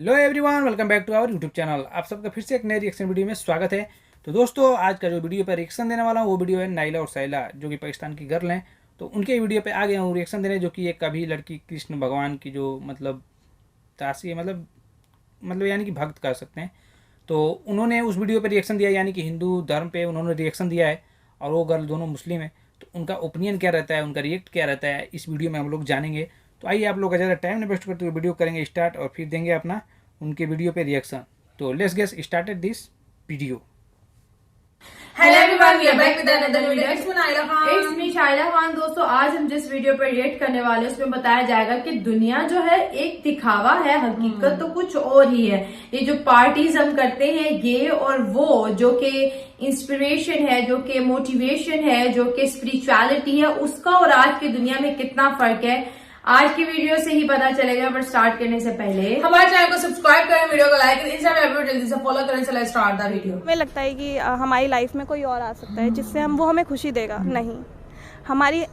Hello everyone, welcome back to our YouTube channel. आप सबका फिर से एक नए रिएक्शन वीडियो में स्वागत है। तो दोस्तों, आज का जो वीडियो पर रिएक्शन देने वाला हूँ वो वीडियो है नाइला और साइला, जो कि पाकिस्तान की गर्ल हैं। तो उनके वीडियो पे आ गया हूँ रिएक्शन देने, जो कि एक कभी लड़की कृष्ण भगवान की जो दासी है, यानी कि भक्त कर सकते हैं। तो उन्होंने उस वीडियो पर रिएक्शन दिया, यानी कि हिंदू धर्म पे उन्होंने रिएक्शन दिया है, और वो गर्ल दोनों मुस्लिम है। तो उनका ओपिनियन क्या रहता है, उनका रिएक्ट क्या रहता है, इस वीडियो में हम लोग जानेंगे। तो आइए, आप लोग का ज़्यादा टाइम नहीं वेस्ट करते हुए वीडियो करेंगे स्टार्ट, और फिर देंगे अपना उनके वीडियो पे रिएक्शन। तो let's get started this video. Hello everyone, we are back with another video. It's me Shaila Khan. दोस्तों, आज हम जिस वीडियो पर रिएक्ट करने वाले हैं उसमें बताया जाएगा कि दुनिया जो है एक दिखावा है, हकीकत तो कुछ और ही है। ये जो पार्टीज हम करते हैं ये और वो, जो कि इंस्पिरेशन है, जो कि मोटिवेशन है, जो कि स्पिरिचुअलिटी है, उसका और आज की दुनिया में कितना फर्क है, आज की वीडियो से ही पता चलेगा। पर स्टार्ट करने से पहले हमारे चैनल को सब्सक्राइब करें, वीडियो को लाइक करें, इंस्टाग्राम पे जल्दी से फॉलो करें। चलो स्टार्ट द वीडियो। हमें लगता है कि हमारी लाइफ में कोई और आ सकता है जिससे वो हमें खुशी देगा। नहीं,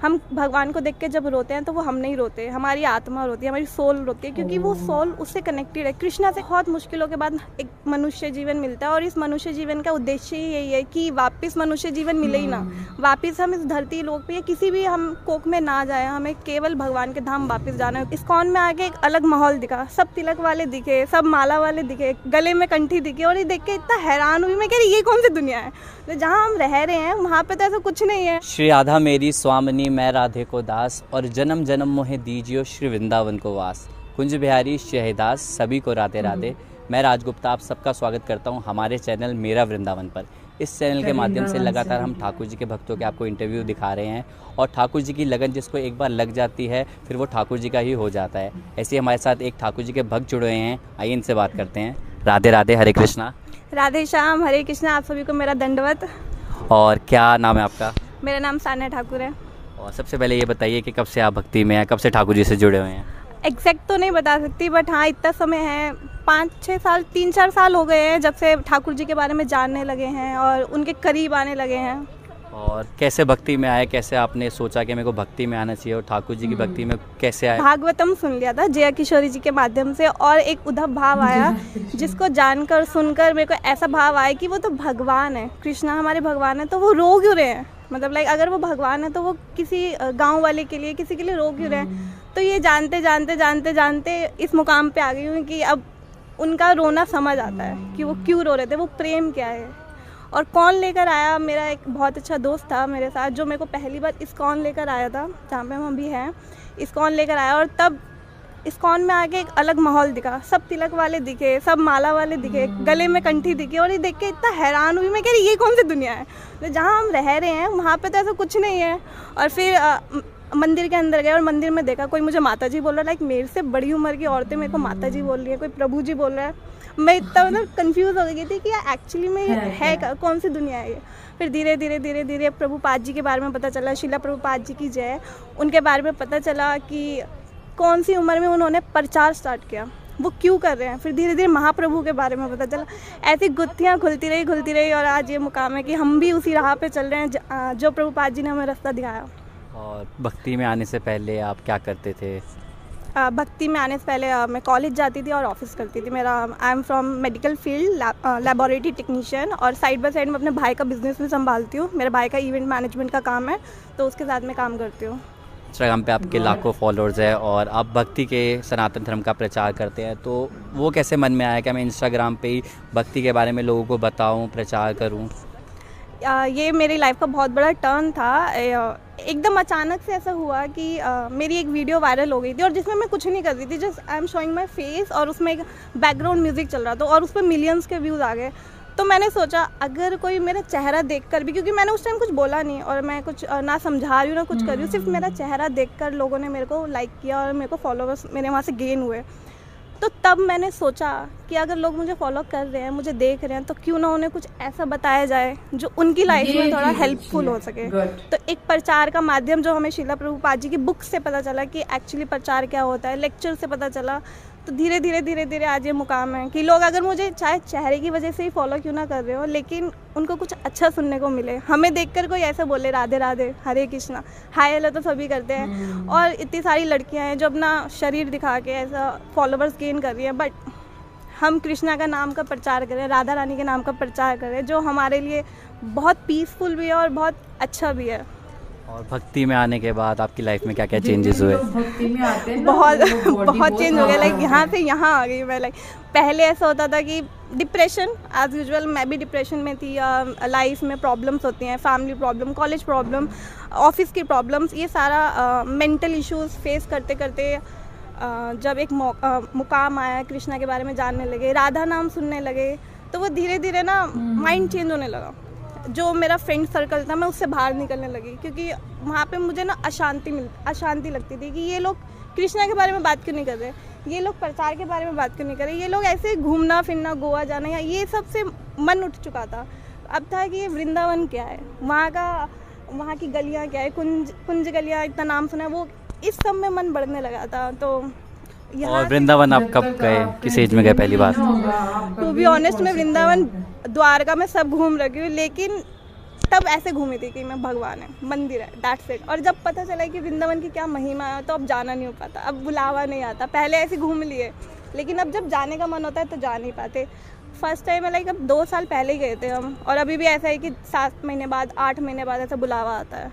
हम भगवान को देख के जब रोते हैं तो वो हम नहीं रोते, हमारी आत्मा रोती है, हमारी सोल रोती है, क्योंकि वो सोल उससे कनेक्टेड है। कृष्णा से बहुत मुश्किलों के बाद एक मनुष्य जीवन मिलता है, और इस मनुष्य जीवन का उद्देश्य ही यही है कि वापस मनुष्य जीवन मिले ही ना, वापस हम इस धरती लोक पे किसी भी हम कोख में ना जाए, हमें केवल भगवान के धाम वापस जाना है। इस्कॉन में आके एक अलग माहौल दिखा, सब तिलक वाले दिखे, सब माला वाले दिखे, गले में कंठी दिखे, और ये देख के इतना हैरान हुई मैं कि ये कौन सी दुनिया है। तो जहाँ हम रह रहे हैं वहाँ पे तो ऐसा कुछ नहीं है। श्री राधा मेरी स्वामिनी, मैं राधे को दास, और जन्म जन्म मोहे दीजियो श्री वृंदावन को वास। कुंज बिहारी शहदास, सभी को राधे राधे। मैं राजगुप्ता आप सबका स्वागत करता हूं हमारे चैनल मेरा वृंदावन पर। इस चैनल के माध्यम से लगातार हम ठाकुर जी के भक्तों के आपको इंटरव्यू दिखा रहे हैं, और ठाकुर जी की लगन जिसको एक बार लग जाती है फिर वो ठाकुर जी का ही हो जाता है। ऐसे हमारे साथ एक ठाकुर जी के भक्त जुड़े हुए हैं, आइए इनसे बात करते हैं। राधे राधे, हरे कृष्णा। राधे श्याम, हरे कृष्णा। आप सभी को मेरा दंडवत। और क्या नाम है आपका? मेरा नाम सान्या ठाकुर है। और सबसे पहले ये बताइए कि कब से आप भक्ति में हैं, कब से ठाकुर जी से जुड़े हुए हैं? एग्जैक्ट तो नहीं बता सकती, बट हाँ इतना समय है, 5-6 साल, 3-4 साल हो गए हैं जब से ठाकुर जी के बारे में जानने लगे हैं और उनके करीब आने लगे हैं। और कैसे भक्ति में आए, कैसे आपने सोचा कि मेरे को भक्ति में आना चाहिए, और ठाकुर जी की भक्ति में कैसे आए? भागवतम सुन लिया था जया किशोरी जी के माध्यम से, और एक उद्धव भाव आया जिसको जानकर सुनकर मेरे को ऐसा भाव आया कि वो तो भगवान है, कृष्णा हमारे भगवान है, तो वो रो क्यों रहे हैं। मतलब अगर वो भगवान है तो वो किसी गांव वाले के लिए, किसी के लिए रो क्यों रहे हैं। तो ये जानते जानते जानते जानते इस मुकाम पे आ गई हूँ कि अब उनका रोना समझ आता है कि वो क्यों रो रहे थे, वो प्रेम क्या है। और कौन लेकर आया, मेरा एक बहुत अच्छा दोस्त था मेरे साथ, जो मेरे को पहली बार इस्कॉन लेकर आया था, जहाँ पे हम अभी हैं, इस्कॉन लेकर आया। और तब इस्कॉन में आके एक अलग माहौल दिखा, सब तिलक वाले दिखे, सब माला वाले दिखे, गले में कंठी दिखी, और ये देख के इतना हैरान हुई मैं कि ये कौन सी दुनिया है। तो जहाँ हम रह रहे हैं वहाँ पे तो ऐसा कुछ नहीं है। और फिर मंदिर के अंदर गए और मंदिर में देखा कोई मुझे माता जी बोल रहा है, मेरे से बड़ी उम्र की औरतें मेरे को माता जी बोल रही है, कोई प्रभु जी बोल रहा है। मैं इतना कन्फ्यूज़ हो गई थी कि यार एक्चुअली में है कौन सी दुनिया है ये। फिर धीरे धीरे धीरे धीरे प्रभुपाद जी के बारे में पता चला, शिला प्रभुपाद जी की जय, उनके बारे में पता चला कि कौन सी उम्र में उन्होंने प्रचार स्टार्ट किया, वो क्यों कर रहे हैं। फिर धीरे धीरे महाप्रभु के बारे में पता चला। ऐसी गुत्थियाँ खुलती रही, और आज ये मुकाम है कि हम भी उसी राह पे चल रहे हैं जो प्रभुपाद जी ने हमें रास्ता दिखाया। और भक्ति में आने से पहले आप क्या करते थे? भक्ति में आने से पहले मैं कॉलेज जाती थी और ऑफिस करती थी। I am from medical field, laboratory technician, और साइड बाय साइड में अपने भाई का बिजनेस भी संभालती हूँ। मेरे भाई का इवेंट मैनेजमेंट का काम है, तो उसके साथ में काम करती हूँ। इंस्टाग्राम पे आपके लाखों फॉलोअर्स है, और आप भक्ति के सनातन धर्म का प्रचार करते हैं, तो वो कैसे मन में आया कि मैं इंस्टाग्राम पे ही भक्ति के बारे में लोगों को बताऊं, प्रचार करूं? ये मेरी लाइफ का बहुत बड़ा टर्न था। एकदम अचानक से ऐसा हुआ कि मेरी एक वीडियो वायरल हो गई थी, और जिसमें मैं कुछ नहीं कर रही थी, just I am showing my face, और उसमें एक बैकग्राउंड म्यूज़िक चल रहा था, और उस पर मिलियंस के व्यूज़ आ गए। तो मैंने सोचा अगर कोई मेरा चेहरा देखकर भी, क्योंकि मैंने उस टाइम कुछ बोला नहीं, और मैं कुछ ना समझा रही हूँ ना कुछ कर रही हूँ, सिर्फ मेरा चेहरा देखकर लोगों ने मेरे को लाइक किया और मेरे को फॉलोवर्स मेरे वहाँ से गेन हुए। तो तब मैंने सोचा कि अगर लोग मुझे फॉलो कर रहे हैं, मुझे देख रहे हैं, तो क्यों ना उन्हें कुछ ऐसा बताया जाए जो उनकी लाइफ में थोड़ा हेल्पफुल हो सके। तो एक प्रचार का माध्यम जो हमें शिला प्रभुपाद जी की बुक से पता चला कि एक्चुअली प्रचार क्या होता है, लेक्चर से पता चला, तो धीरे धीरे आज ये मुकाम है कि लोग अगर मुझे चाहे चेहरे की वजह से ही फॉलो क्यों ना कर रहे हो, लेकिन उनको कुछ अच्छा सुनने को मिले। हमें देखकर कोई ऐसे बोले राधे राधे, हरे कृष्णा, हाय हेलो तो सभी करते हैं, और इतनी सारी लड़कियां हैं जो अपना शरीर दिखा के ऐसा फॉलोवर्स गेन कर रही हैं, बट हम कृष्णा का नाम का प्रचार करें, राधा रानी के नाम का प्रचार करें, जो हमारे लिए बहुत पीसफुल भी है और बहुत अच्छा भी है। और भक्ति में आने के बाद आपकी लाइफ में क्या क्या चेंजेस हुए? भक्ति में आते हैं बहुत चेंज हो गया। लाइक यहाँ से यहाँ आ गई मैं। लाइक पहले ऐसा होता था कि डिप्रेशन, एज यूजुअल मैं भी डिप्रेशन में थी। लाइफ में प्रॉब्लम्स होती हैं, family problem, college problem, office की प्रॉब्लम्स, ये सारा मेंटल इश्यूज फेस करते करते जब एक मुकाम आया, कृष्णा के बारे में जानने लगे, राधा नाम सुनने लगे, तो वो धीरे धीरे ना माइंड चेंज होने लगा। जो मेरा फ्रेंड सर्कल था मैं उससे बाहर निकलने लगी, क्योंकि वहाँ पे मुझे ना अशांति लगती थी कि ये लोग कृष्णा के बारे में बात क्यों नहीं कर रहे, ये लोग प्रचार के बारे में बात क्यों नहीं कर रहे, ये लोग ऐसे घूमना फिरना, गोवा जाना, या ये सब से मन उठ चुका था। अब था कि ये वृंदावन क्या है, वहाँ की गलियाँ क्या है, कुंज गलियाँ, इतना नाम सुना है, वो इस सब में मन बढ़ने लगा था। तो और वृंदावन आप कब गए, किस एज में गए पहली बार? टू बी ऑनेस्ट मैं वृंदावन, द्वारका में सब घूम रखी हूँ, लेकिन तब ऐसे घूमी थी कि मैं भगवान है, मंदिर है, दैट्स इट। और जब पता चला कि वृंदावन की क्या महिमा है, तो अब जाना नहीं हो पाता, अब बुलावा नहीं आता। पहले ऐसे घूम लिए, लेकिन अब जब जाने का मन होता है तो जा नहीं पाते। फर्स्ट टाइम लाइक अब 2 साल पहले ही गए थे हम, और अभी भी ऐसा है कि 7 महीने बाद, 8 महीने बाद ऐसा बुलावा आता है।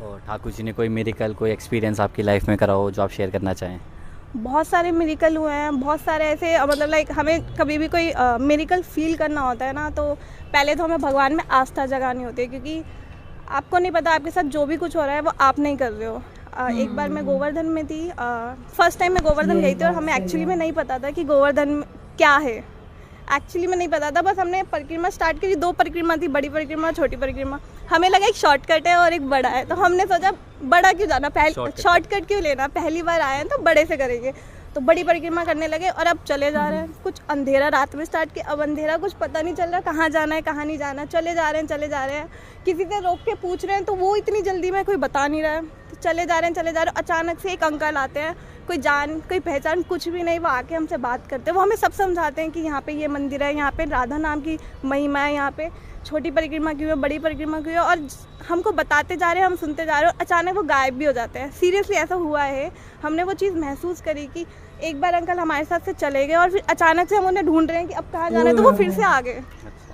और ठाकुर जी ने कोई मिरेकल, कोई एक्सपीरियंस आपकी लाइफ में करा हो जो आप शेयर करना चाहें? बहुत सारे मिरेकल हुए हैं, बहुत सारे ऐसे, मतलब लाइक हमें कभी भी कोई मिरेकल फील करना होता है ना, तो पहले तो हमें भगवान में आस्था जगानी होती है, क्योंकि आपको नहीं पता आपके साथ जो भी कुछ हो रहा है वो आप नहीं कर रहे हो। एक बार मैं गोवर्धन में थी, फर्स्ट टाइम मैं गोवर्धन गई थी, और हमें एक्चुअली में नहीं पता था कि गोवर्धन क्या है, एक्चुअली में नहीं पता था। बस हमने परिक्रमा स्टार्ट की, 2 परिक्रमा थी, बड़ी परिक्रमा, छोटी परिक्रमा। हमें लगा एक शॉर्टकट है और एक बड़ा है, तो हमने सोचा बड़ा क्यों जाना, शॉर्टकट क्यों लेना, पहली बार आए हैं तो बड़े से करेंगे। तो बड़ी परिक्रमा करने लगे, और अब चले जा रहे हैं। कुछ अंधेरा रात में स्टार्ट किया, अब अंधेरा, कुछ पता नहीं चल रहा कहाँ जाना है कहाँ नहीं जाना, चले जा रहे हैं। किसी से रोक के पूछ रहे हैं तो वो इतनी जल्दी में कोई बता नहीं रहा है, तो चले जा रहे हैं। अचानक से एक अंकल आते हैं, कोई जान कोई पहचान कुछ भी नहीं, वो आके हमसे बात करते हैं, वो हमें सब समझाते हैं कि यहाँ पे ये मंदिर है, यहाँ पे राधा नाम की महिमा है, यहाँ पे छोटी परिक्रमा क्यों है, बड़ी परिक्रमा क्यों है, और हमको बताते जा रहे हैं, हम सुनते जा रहे हैं। अचानक वो गायब भी हो जाते हैं। सीरियसली ऐसा हुआ है, हमने वो चीज़ महसूस करी कि एक बार अंकल हमारे साथ से चले गए, और फिर अचानक से हम उन्हें ढूंढ रहे हैं कि अब कहाँ जाना है, तो वो फिर से आ गए।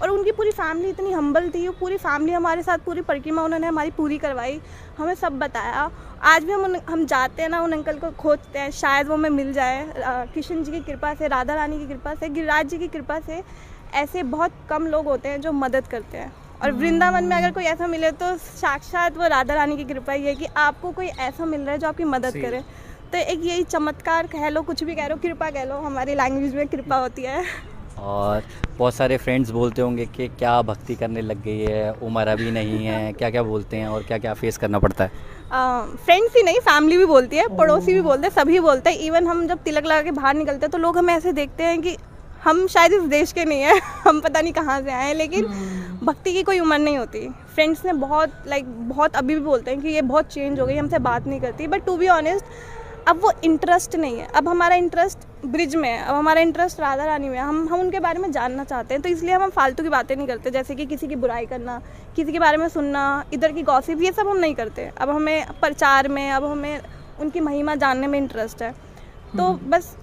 और उनकी पूरी फैमिली इतनी हम्बल थी, वो पूरी फैमिली हमारे साथ, पूरी परिक्रमा उन्होंने हमारी पूरी करवाई, हमें सब बताया। आज भी हम जाते हैं ना, उन अंकल को खोजते हैं, शायद वो हमें मिल जाए। कृष्ण जी की कृपा से, राधा रानी की कृपा से, गिरिराज जी की कृपा से, ऐसे बहुत कम लोग होते हैं जो मदद करते हैं। और वृंदावन में अगर कोई ऐसा मिले तो साक्षात वो राधा रानी की कृपा ही है कि आपको कोई ऐसा मिल रहा है जो आपकी मदद करे। तो एक यही चमत्कार कह लो, कुछ भी कह लो, कृपा कह लो, हमारी लैंग्वेज में कृपा होती है। और बहुत सारे फ्रेंड्स बोलते होंगे कि क्या भक्ति करने लग गई है, उम्र अभी नहीं है, क्या क्या बोलते हैं और क्या क्या फेस करना पड़ता है? फ्रेंड्स ही नहीं, फैमिली भी बोलती है, पड़ोसी भी बोलते हैं, सभी बोलते हैं। इवन हम जब तिलक लगा के बाहर निकलते हैं तो लोग हमें ऐसे देखते हैं कि हम शायद इस देश के नहीं हैं, हम पता नहीं कहाँ से आए हैं, लेकिन भक्ति की कोई उम्र नहीं होती। फ्रेंड्स ने बहुत अभी भी बोलते हैं कि ये बहुत चेंज हो गई, हमसे बात नहीं करती, बट टू बी ऑनेस्ट अब वो इंटरेस्ट नहीं है। अब हमारा इंटरेस्ट ब्रिज में है, अब हमारा इंटरेस्ट राधा रानी में है। हम उनके बारे में जानना चाहते हैं, तो इसलिए हम फालतू की बातें नहीं करते, जैसे कि किसी की बुराई करना, किसी के बारे में सुनना, इधर की गॉसिप, ये सब हम नहीं करते। अब हमें प्रचार में, अब हमें उनकी महिमा जानने में इंटरेस्ट है। तो बस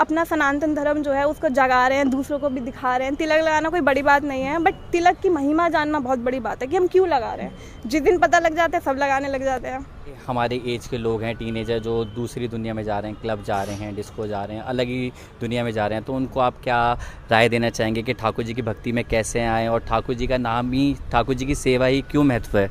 अपना सनातन धर्म जो है उसको जगा रहे हैं, दूसरों को भी दिखा रहे हैं। तिलक लगाना कोई बड़ी बात नहीं है, बट तिलक की महिमा जानना बहुत बड़ी बात है कि हम क्यों लगा रहे हैं। जिस दिन पता लग जाता है सब लगाने लग जाते हैं। हमारे एज के लोग हैं, टीनेजर, जो दूसरी दुनिया में जा रहे हैं, क्लब जा रहे हैं, डिस्को जा रहे हैं, अलग ही दुनिया में जा रहे हैं, तो उनको आप क्या राय देना चाहेंगे कि ठाकुर जी की भक्ति में कैसे आएँ, और ठाकुर जी का नाम ही, ठाकुर जी की सेवा ही क्यों महत्व है?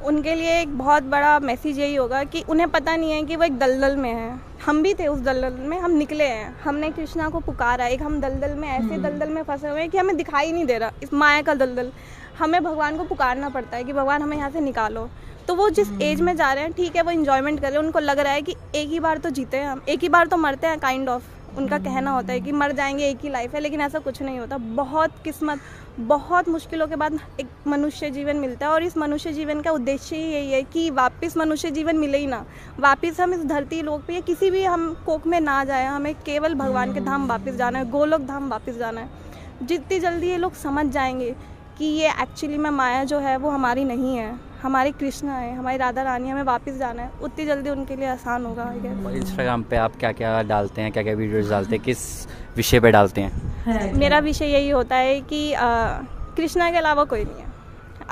उनके लिए एक बहुत बड़ा मैसेज यही होगा कि उन्हें पता नहीं है कि वो एक दलदल में है। हम भी थे उस दलदल में, हम निकले हैं, हमने कृष्णा को पुकारा। एक हम दलदल में, ऐसे दलदल में फंसे हुए हैं कि हमें दिखाई नहीं दे रहा, इस माया का दलदल। हमें भगवान को पुकारना पड़ता है कि भगवान हमें यहाँ से निकालो। तो वो जिस एज में जा रहे हैं, ठीक है, वो इन्जॉयमेंट कर रहे हैं, उनको लग रहा है कि एक ही बार तो जीते हैं हम, एक ही बार तो मरते हैं, काइंड ऑफ। उनका कहना होता है कि मर जाएंगे, एक ही लाइफ है, लेकिन ऐसा कुछ नहीं होता। बहुत किस्मत, बहुत मुश्किलों के बाद एक मनुष्य जीवन मिलता है, और इस मनुष्य जीवन का उद्देश्य ही यही है कि वापस मनुष्य जीवन मिले ही ना, वापस हम इस धरती लोक पे या किसी भी हम कोख में ना जाए, हमें केवल भगवान के धाम वापस जाना है, गोलोक धाम वापस जाना है। जितनी जल्दी ये लोग समझ जाएंगे कि ये एक्चुअली में माया जो है वो हमारी नहीं है, हमारे कृष्ण है, हमारी राधा रानी, हमें वापस जाना है, उतनी जल्दी उनके लिए आसान होगा। और इंस्टाग्राम पे आप क्या क्या डालते हैं, क्या क्या वीडियोस डालते हैं, किस विषय पे डालते हैं? मेरा विषय यही होता है कि कृष्णा के अलावा कोई नहीं है।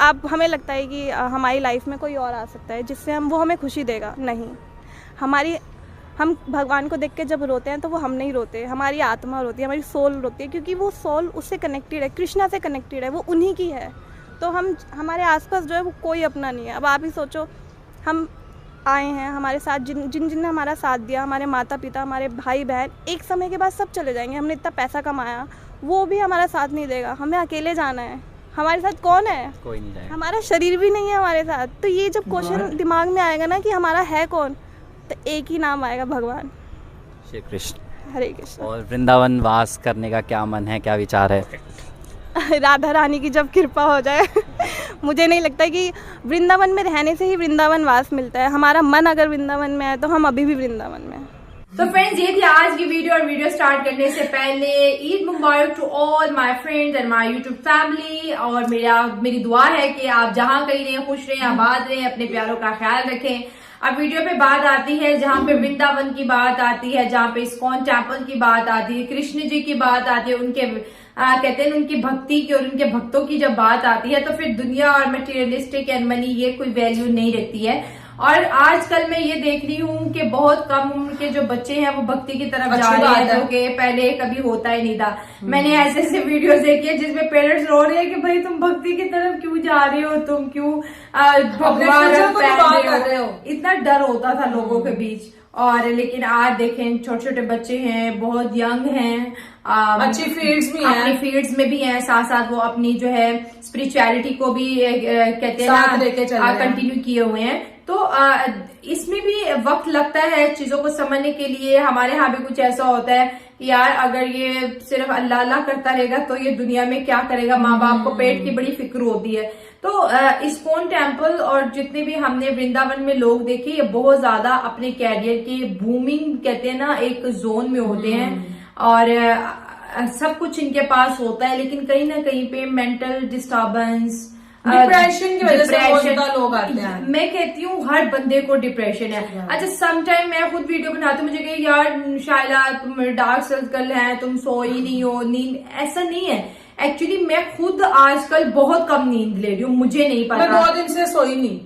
अब हमें लगता है कि हमारी लाइफ में कोई और आ सकता है जिससे वो हमें खुशी देगा, नहीं। हम भगवान को देख के जब रोते हैं तो वो हम नहीं रोते, हमारी आत्मा रोती है, हमारी सोल रोती है, क्योंकि वो सोल उससे कनेक्टेड है, कृष्णा से कनेक्टेड है, वो उन्हीं की है। तो हमारे आसपास जो है वो कोई अपना नहीं है। अब आप ही सोचो, हम आए हैं, हमारे साथ जिनने हमारा साथ दिया, हमारे माता पिता, हमारे भाई बहन, एक समय के बाद सब चले जाएंगे। हमने इतना पैसा कमाया, वो भी हमारा साथ नहीं देगा, हमें अकेले जाना है। हमारे साथ कौन है? कोई नहीं जाएगा। हमारा शरीर भी नहीं है हमारे साथ। तो ये जब क्वेश्चन दिमाग में आएगा ना कि हमारा है कौन, तो एक ही नाम आएगा, भगवान श्री कृष्ण। हरे कृष्ण। और वृंदावन वास करने का क्या मन है, क्या विचार है? राधा रानी की जब कृपा हो जाए मुझे नहीं लगता कि वृंदावन में रहने से ही वृंदावन वास मिलता है। हमारा मन अगर वृंदावन में है तो हम अभी भी वृंदावन में हैं। तो फ्रेंड्स, ये थी आज की वीडियो, और वीडियो स्टार्ट करने से पहले Eid Mubarak to all my friends and my YouTube family. और मेरी दुआ है कि आप जहां कहीं रहें, खुश रहें, आबाद रहें, अपने प्यारों का ख्याल रखें। अब वीडियो पे बात आती है जहाँ पे वृंदावन की बात आती है, जहाँ पे इस्कॉन टेम्पल की बात आती है, कृष्ण जी की बात आती है, उनके कहते हैं उनकी भक्ति की और उनके भक्तों की जब बात आती है, तो फिर दुनिया और मटेरियलिस्टिक एंड मनी ये कोई वैल्यू नहीं रखती है। और आजकल मैं ये देख रही हूँ कि बहुत कम उम्र के जो बच्चे हैं वो भक्ति की तरफ जा रहे हैं, जो कि पहले कभी होता ही नहीं था। मैंने ऐसे ऐसे वीडियोस देखी है जिसमें पेरेंट्स रो रहे हैं कि भाई तुम भक्ति की तरफ क्यों जा रहे हो, तुम क्यों भगवान कर रहे हो। इतना डर होता था लोगों के बीच। और लेकिन आज देखें, छोटे छोटे बच्चे हैं, बहुत यंग हैं, अच्छी फील्ड्स में हैं, अपनी फील्ड्स में भी हैं, साथ साथ वो अपनी जो है स्पिरिचुअलिटी को भी कहते हैं ना कंटिन्यू किए हुए हैं। तो इसमें भी वक्त लगता है चीजों को समझने के लिए। हमारे यहाँ भी कुछ ऐसा होता है कि यार अगर ये सिर्फ अल्लाह अल्लाह करता रहेगा तो ये दुनिया में क्या करेगा, माँ बाप को पेट की बड़ी फिक्र होती है। तो इस्कॉन टेम्पल और जितने भी हमने वृंदावन में लोग देखे, ये बहुत ज्यादा अपने कैरियर के बूमिंग कहते हैं ना एक जोन में होते हैं, और सब कुछ इनके पास होता है, लेकिन कहीं ना कहीं पे मेंटल डिस्टर्बेंस, डिप्रेशन की वजह से बहुत ज्यादा लोग आते हैं। मैं कहती हूँ हर बंदे को डिप्रेशन है। अच्छा, समटाइम मैं खुद वीडियो बनाती हूँ, मुझे कहे यार शायला तुम डार्क सर्कल है, तुम सोई नहीं हो, नींद, ऐसा नहीं है। एक्चुअली मैं खुद आजकल बहुत कम नींद ले रही हूँ, मुझे नहीं पता, मैं 2 दिन से सोई नहीं।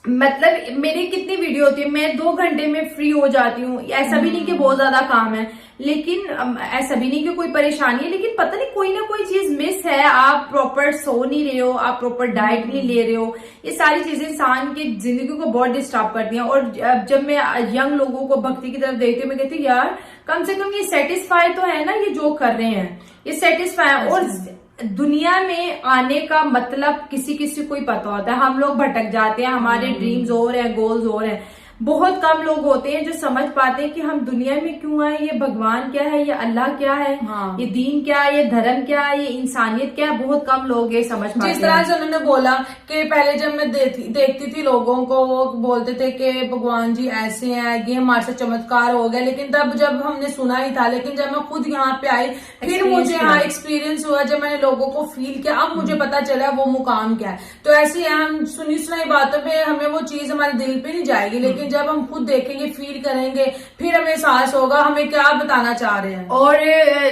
मतलब मेरी कितनी वीडियो होती है, मैं 2 घंटे में फ्री हो जाती हूँ। ऐसा भी नहीं कि बहुत ज्यादा काम है, लेकिन ऐसा भी नहीं कि कोई परेशानी है, लेकिन पता नहीं कोई ना कोई चीज मिस है। आप प्रॉपर सो नहीं रहे हो, आप प्रॉपर डाइट नहीं ले रहे हो, ये सारी चीजें इंसान की जिंदगी को बहुत डिस्टर्ब करती हैं। और जब मैं यंग लोगों को भक्ति की तरफ देखती हूँ, मैं कहती हूँ यार कम से कम ये सेटिस्फाई तो है ना, ये जो कर रहे हैं ये सेटिस्फाई है। और दुनिया में आने का मतलब किसी किसी को ही पता होता है। हम लोग भटक जाते हैं, हमारे ड्रीम्स और हैं, गोल्स और हैं। बहुत कम लोग होते हैं जो समझ पाते हैं कि हम दुनिया में क्यों आए, ये भगवान क्या है, ये अल्लाह क्या है, ये दीन क्या है, ये धर्म क्या है, ये इंसानियत क्या है। बहुत कम लोग ये समझ पाते हैं। जिस तरह से उन्होंने बोला कि पहले जब मैं देखती थी लोगों को, वो बोलते थे कि भगवान जी ऐसे हैं, ये हमारे से चमत्कार हो गया, लेकिन तब जब हमने सुना ही था। लेकिन जब मैं खुद यहाँ पे आई, फिर मुझे यहाँ एक्सपीरियंस हुआ, जब मैंने लोगों को फील किया, अब मुझे पता चला वो मुकाम क्या है। तो ऐसे ही हम सुनी सुनाई बातों पे हमें वो चीज हमारे दिल पे नहीं जाएगी, लेकिन जब हम खुद देखेंगे, फील करेंगे, फिर हमें एहसास होगा हमें क्या बताना चाह रहे हैं। और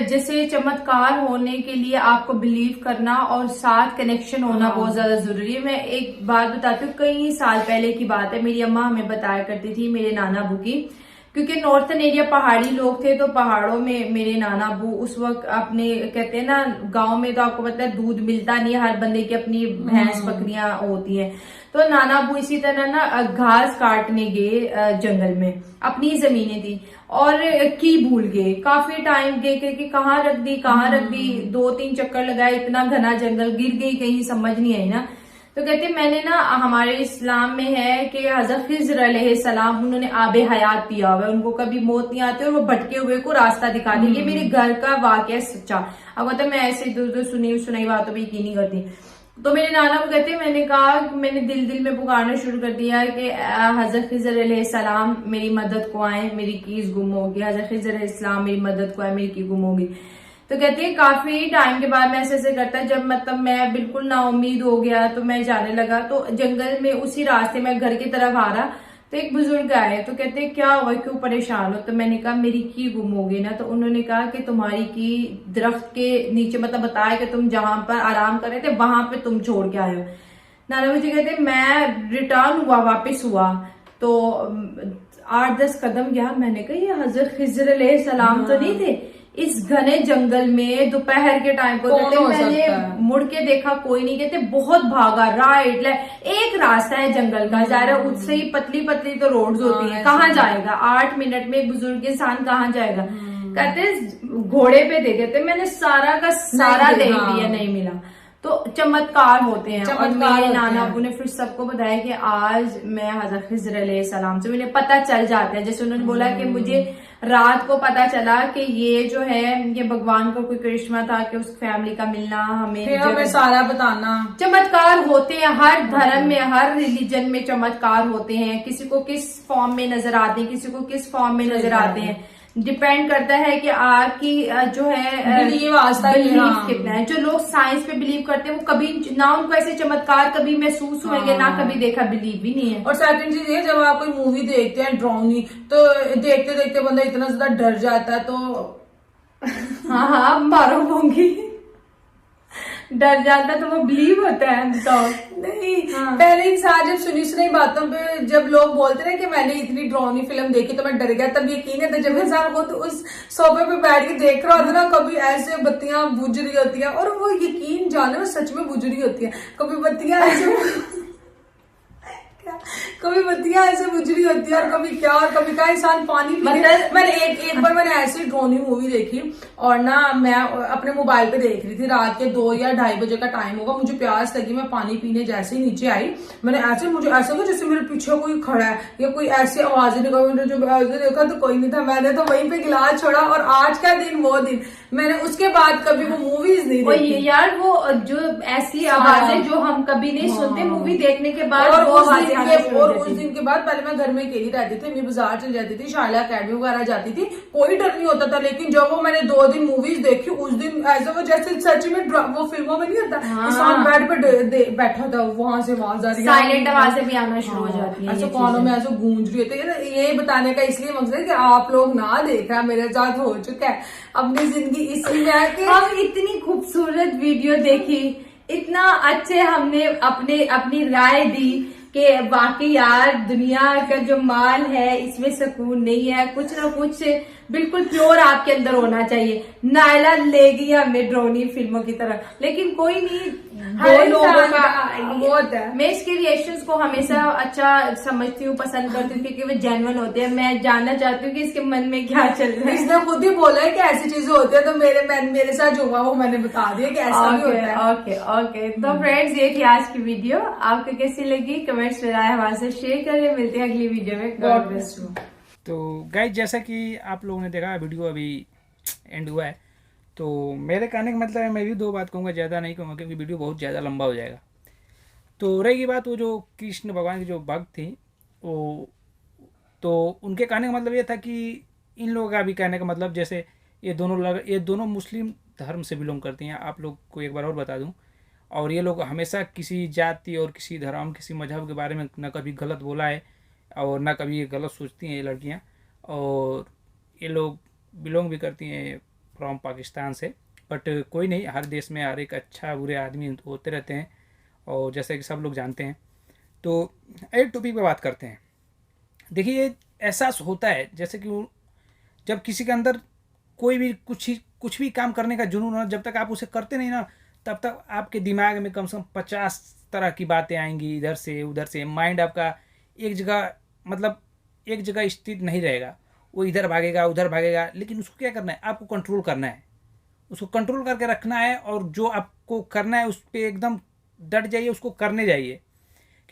जैसे चमत्कार होने के लिए आपको बिलीव करना और साथ कनेक्शन होना बहुत ज्यादा जरूरी है। मैं एक बात बताती हूँ, कई साल पहले की बात है, मेरी अम्मा हमें बताया करती थी, मेरे नाना अबू की, क्योंकि नॉर्थन एरिया पहाड़ी लोग थे, तो पहाड़ों में मेरे नाना अबू उस वक्त अपने कहते हैं ना, गांव में तो आपको पता है दूध मिलता नहीं है, हर बंदे की अपनी भैंस बकरियां होती हैं। तो नाना अबू इसी तरह ना घास काटने गए जंगल में, अपनी जमीनें थी, और की भूल गए। काफी टाइम गए कि कहाँ रख दी 2-3 चक्कर लगाए, इतना घना जंगल, गिर गई कहीं, समझ नहीं आई ना। तो कहते मैंने ना, हमारे इस्लाम में है कि हजरत खिज़्र अलैहिस्सलाम उन्होंने आबे हयात पिया हुआ है, उनको कभी मौत नहीं आती और वो भटके हुए को रास्ता दिखाते। ये मेरे घर का वाकया सच्चा। अब मतलब मैं ऐसे दूर सुनाई बातों पर यकीन नहीं करती। तो मेरे नाना को कहते मैंने कहा, मैंने दिल में पुकारना शुरू कर दिया कि हजरत खिज़्र अलैहिस्सलाम मेरी मदद को आए, मेरी कीज गुम होगी, हजरत खिज़्र अलैहिस्सलाम मेरी मदद को आए, मेरी की गुम होगी। तो कहती है काफी टाइम के बाद मैं ऐसे करता है, जब मतलब मैं बिल्कुल नाउम्मीद हो गया तो मैं जाने लगा। तो जंगल में उसी रास्ते में घर की तरफ आ रहा तो एक बुजुर्ग आए, तो कहते हैं क्या हुआ, क्यों परेशान हो? तो मैंने कहा मेरी की गुम हो गई ना। तो उन्होंने कहा कि तुम्हारी की दरख्त के नीचे, मतलब बताया कि तुम जहां पर आराम कर रहे थे वहां पे तुम छोड़ के आए हो। नाना मुझे कहते मैं रिटर्न हुआ, वापस हुआ तो 8-10 कदम गया। मैंने कहा ये हजरत खिज़्र अलैहिस्सलाम तो नहीं थे इस घने जंगल में दोपहर के टाइम को? कहते मैंने मुड़ के देखा कोई नहीं। कहते बहुत भागा, राइट एक रास्ता है जंगल का, ज़ाहिर उससे ही पतली पतली तो रोड्स होती है, कहाँ जाएगा 8 मिनट में एक बुजुर्ग इंसान कहाँ जाएगा? कहते घोड़े पे देखे थे, मैंने सारा का सारा देख लिया, नहीं मिला। तो चमत्कार होते हैं। और मेरे नाना अबू ने फिर सबको बताया कि आज मैं हजरत खिज़्र अलैहिस्सलाम से मुझे पता चल जाता है। जैसे उन्होंने बोला कि मुझे रात को पता चला कि ये जो है ये भगवान का कोई करिश्मा था कि उस फैमिली का मिलना, हमें सारा बताना। चमत्कार होते हैं हर धर्म में, हर रिलीजन में चमत्कार होते हैं। किसी को किस फॉर्म में नजर आते हैं, किसी को किस फॉर्म में नजर आते हैं, डिपेंड करता है कि आपकी जो है बिलीव कितना है। जो लोग साइंस पे बिलीव करते हैं वो कभी ना, उनको ऐसे चमत्कार कभी महसूस होंगे ना कभी देखा, बिलीव भी नहीं है। और सेकंड चीज ये, जब आप कोई मूवी देखते हैं ड्राउनी, तो देखते देखते बंदा इतना ज्यादा डर जाता है तो हाँ मारो होंगी, डर जाता तो वो बिलीव होता है। तो नहीं पहले इंसान जब सुनी बातों पे जब लोग बोलते हैं कि मैंने इतनी डरावनी फिल्म देखी तो मैं डर गया, तब यकीन है। तो जब इंसान खुद उस सोफे पे बैठ के देख रहा होता है ना, कभी ऐसे बत्तियां बुझ रही होती है और वो यकीन जाने वो सच में बुझ रही होती है, कभी बत्तियां ऐसे कभी बत्तियां ऐसे बुझ रही होती है और कभी क्या, और कभी क्या इंसान पानी मतलब मैंने एक बार मैंने ऐसी ड्रोनी मूवी देखी और ना मैं अपने मोबाइल पे देख रही थी, रात के 2 या 2:30 बजे का टाइम होगा, मुझे प्यास लगी, मैं पानी पीने जैसे ही नीचे आई, मुझे ऐसा लगा जैसे मेरे पीछे कोई खड़ा है या कोई ऐसी आवाज निकली। मैंने जो देखा तो कोई नहीं था, मैंने तो वहीं पे गिलास छोड़ा और आज का दिन वो दिन, मैंने उसके बाद कभी वो मूवीज नहीं देखी यार। वो जो ऐसी आवाजें जो हम कभी नहीं सुनते, मूवी देखने के बाद और उस दिन के बाद पहले मैं घर में अकेली रहती थी, मैं बाजार चल जाती थी, शारला अकेडमी वगैरह जाती थी, कोई डर नहीं होता था। लेकिन जब वो मैंने 2 दिन मूवीज देखी, उस दिन ऐसा वो जैसे सच में वो फिल्मों में नहीं होता, इंसान बेड पे बैठा था, वहां से आवाज आ रही है, साइलेंट आवाजें भी आना शुरू हो जाती है, ऐसे कानों में ऐसे गूंज रही होती है। ये बताने का इसलिए मकसद है कि आप लोग ना देखा, मेरे साथ हो चुका है, अपनी जिंदगी इसी में आके हम इतनी खूबसूरत वीडियो देखी, इतना अच्छे हमने अपनी राय दी कि वाकई यार दुनिया का जो माल है इसमें सुकून नहीं है, कुछ ना कुछ बिल्कुल प्योर आपके अंदर होना चाहिए। नायला ले गई हमें ड्रोनी फिल्मों की तरह, लेकिन कोई नहीं, हर लोगों का बहुत है। मैं इसके रिएक्शंस को हमेशा अच्छा समझती हूँ, पसंद करती हूँ, क्योंकि वो जेन्युइन होते हैं। मैं जानना चाहती हूँ कि इसके मन में क्या चल रहा है। इसने खुद ही बोला है कि ऐसी चीजें होती है, तो मेरे साथ जो हुआ वो मैंने बता दिया कि ऐसा भी होता है। ओके। तो फ्रेंड्स ये थी आज की वीडियो, आपको कैसी लगी कमेंट्स में राय हमारे से शेयर करिए। मिलते हैं अगली वीडियो में, गॉड ब्लेस यू। तो गाइज जैसा कि आप लोगों ने देखा वीडियो अभी एंड हुआ है, तो मेरे कहने का मतलब है, मैं भी 2 बात कहूँगा, ज़्यादा नहीं कहूँगा क्योंकि वीडियो बहुत ज़्यादा लंबा हो जाएगा। तो रहेगी बात, वो जो कृष्ण भगवान की जो भक्त थी वो, तो उनके कहने का मतलब ये था कि इन लोगों का भी कहने का मतलब, जैसे ये दोनों मुस्लिम धर्म से बिलोंग करती हैं, आप लोग को एक बार और बता दूं, और ये लोग हमेशा किसी जाति और किसी धर्म, किसी मजहब के बारे में न कभी गलत बोला है और ना कभी ये गलत सोचती हैं ये लड़कियां। और ये लोग बिलोंग भी करती हैं फ्रॉम पाकिस्तान से, बट कोई नहीं, हर देश में हर एक अच्छा बुरे आदमी होते रहते हैं, और जैसे कि सब लोग जानते हैं। तो एक टॉपिक पे बात करते हैं। देखिए एहसास होता है जैसे कि जब किसी के अंदर कोई भी कुछ भी काम करने का जुनून हो, जब तक आप उसे करते नहीं ना, तब तक आपके दिमाग में कम से कम 50 तरह की बातें आएंगी, इधर से उधर से। माइंड आपका एक जगह स्थित नहीं रहेगा, वो इधर भागेगा उधर भागेगा। लेकिन उसको क्या करना है, आपको कंट्रोल करना है, उसको कंट्रोल करके रखना है, और जो आपको करना है उस पर एकदम डट जाइए, उसको करने जाइए।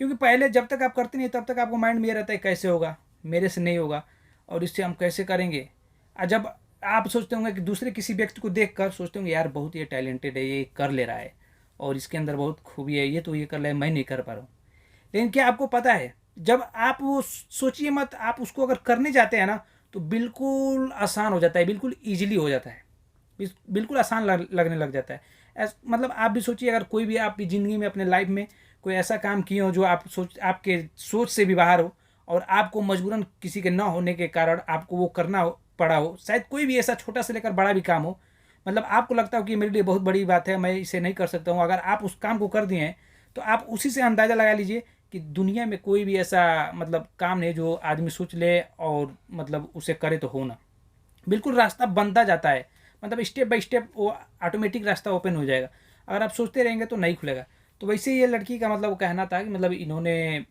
क्योंकि पहले जब तक आप करते नहीं तब तक आपको माइंड में ये रहता है कैसे होगा, मेरे से नहीं होगा और इससे हम कैसे करेंगे। और जब आप सोचते होंगे कि दूसरे किसी व्यक्ति को देख कर सोचते होंगे यार बहुत ये टैलेंटेड है, ये कर ले रहा है और इसके अंदर बहुत खूबी है, ये तो ये कर ले, मैं नहीं कर पा रहा हूँ। लेकिन क्या आपको पता है, जब आप वो सोचिए मत, आप उसको अगर करने जाते हैं ना तो बिल्कुल आसान हो जाता है, बिल्कुल ईजिली हो जाता है, बिल्कुल आसान लगने लग जाता है। मतलब आप भी सोचिए, अगर कोई भी आपकी ज़िंदगी में अपने लाइफ में कोई ऐसा काम किए हो जो आपके सोच से भी बाहर हो और आपको मजबूरन किसी के ना होने के कारण आपको वो करना पड़ा हो, शायद कोई भी ऐसा छोटा से लेकर बड़ा भी काम हो, मतलब आपको लगता हो कि मेरे लिए बहुत बड़ी बात है, मैं इसे नहीं कर सकता हूँ, अगर आप उस काम को कर दिए हैं तो आप उसी से अंदाज़ा लगा लीजिए कि दुनिया में कोई भी ऐसा मतलब काम नहीं जो आदमी सोच ले और मतलब उसे करे तो हो ना। बिल्कुल रास्ता बनता जाता है, मतलब स्टेप बाय स्टेप वो ऑटोमेटिक रास्ता ओपन हो जाएगा। अगर आप सोचते रहेंगे तो नहीं खुलेगा। तो वैसे ये लड़की का मतलब कहना था कि मतलब इन्होंने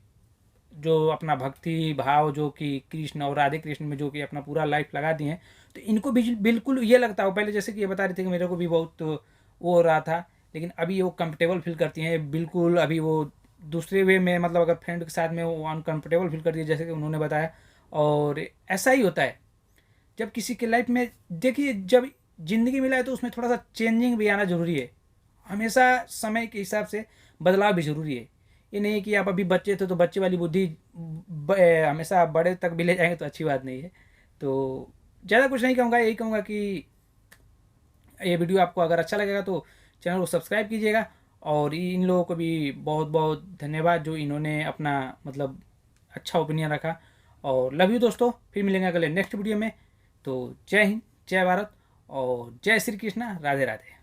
जो अपना भक्ति भाव जो कि कृष्ण और राधे कृष्ण में जो कि अपना पूरा लाइफ लगा दिए हैं, तो इनको भी बिल्कुल ये लगता हो, पहले जैसे कि ये बता रही थी कि मेरे को भी बहुत वो हो रहा था, लेकिन अभी वो कंफर्टेबल फील करती हैं बिल्कुल। अभी वो दूसरे वे में मतलब अगर फ्रेंड के साथ में वो अनकंफर्टेबल फील करती है, जैसे कि उन्होंने बताया। और ऐसा ही होता है जब किसी के लाइफ में, देखिए जब ज़िंदगी मिला है तो उसमें थोड़ा सा चेंजिंग भी आना ज़रूरी है, हमेशा समय के हिसाब से बदलाव भी ज़रूरी है। ये नहीं है कि आप अभी बच्चे थे तो बच्चे वाली बुद्धि हमेशा बड़े तक भी ले जाएंगे तो अच्छी बात नहीं है। तो ज़्यादा कुछ नहीं कहूँगा, यही कहूँगा कि ये वीडियो आपको अगर अच्छा लगेगा तो चैनल को सब्सक्राइब कीजिएगा। और इन लोगों को भी बहुत बहुत धन्यवाद जो इन्होंने अपना मतलब अच्छा ओपिनियन रखा। और लव यू दोस्तों, फिर मिलेंगे अगले नेक्स्ट वीडियो में। तो जय हिंद, जय भारत और जय श्री कृष्णा, राधे राधे।